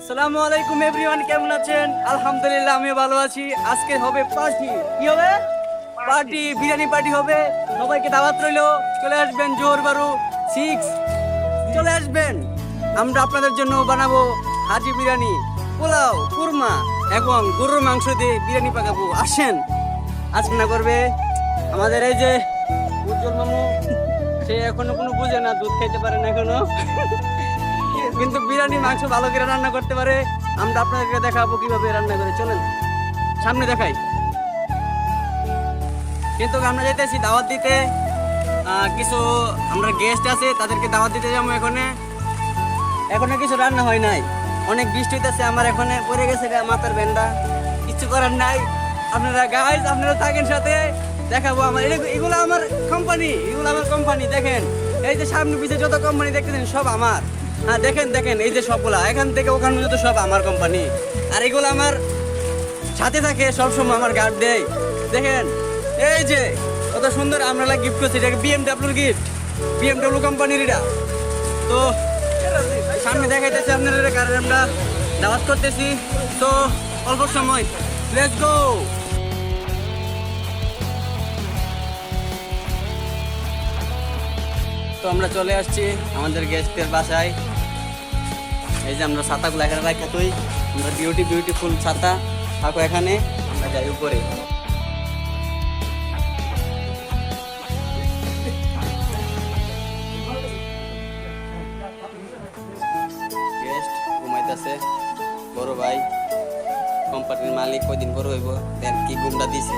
আসসালামু আলাইকুম এভরিওয়ান, কেমন আছেন? আলহামদুলিল্লাহ আমি ভালো আছি। আজকে হবে পার্টি। কি হবে? পার্টি, বিরিয়ানি পার্টি হবে। সবাইকে দাওয়াত রইলো, চলে আসবেন। জোহর বারু 6 চলে আসবেন। আমরা আপনাদের জন্য বানাবো হাজি বিরিয়ানি, পোলাও, কুরমা এবং গরুর মাংস দিয়ে বিরিয়ানি পাকাবো। আসেন। আজকে না করবে আমাদের এই যে উজ্জ্বল মামু, সে এখনো কোনো বুঝে না, দুধ খাইতে পারে না এখনো, কিন্তু বিরিয়ানি মাংস ভালো করে রান্না করতে পারে। আমরা আপনাদেরকে দেখাবো কিভাবে রান্না করে। চলেন সামনে দেখাই। কিন্তু আমরা যেতেছি দাওয়াত দিতে। কিছু আমরা গেস্ট আছে, তাদেরকে দাওয়াত দিতে যাবো। এখনো কিছু রান্না হয় নাই, অনেক বৃষ্টি হইতেছে। আমার এখানে পড়ে গেছে মাথার ব্যান্ডা, কিছু করার নাই। আপনারা গাইজ, আপনারা থাকেন সাথে, দেখাবো আমার এগুলো আমার কোম্পানি, এগুলো আমার কোম্পানি। দেখেন এই যে সামনে পিছিয়ে যত কোম্পানি দেখতেছেন সব আমার। হ্যাঁ দেখেন দেখেন, এই যে সবগুলা এখান থেকে ওখান পর্যন্ত সব আমার কোম্পানি। আর এগুলো আমার সাথে থাকে সবসময়, আমার গার্ড দেয়। দেখেন এই যে কত সুন্দর আমরা গিফট করছি, এটাকে বিএমডাব্লিউর গিফট, বিএমডাব্লিউ কোম্পানির এটা। তো সামনে দেখাইতেছি আপনারা, কারণ আমরা দাওয়াত করতেছি। তো অল্প সময়, লেটস গো। তো আমরা চলে আসছি আমাদের গেস্টের বাসায়। এই যে আমরা ছাতাগুলো এখানে রাখা, তুই আমরা বিউটিফুল ছাতা থাকো এখানে, আমরা যাই উপরে। গেস্ট ঘুমাইতেছে, বড় ভাই কোম্পানির মালিক, কয়দিন বড় হইব, দেন কি ঘুমটা দিছে,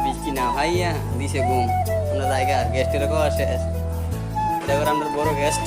বৃষ্টি না ভাইয়া দিছে ঘুম। আমরা জায়গা গেস্টের কেউ আসে, এবার আমরা বড় গেস্ট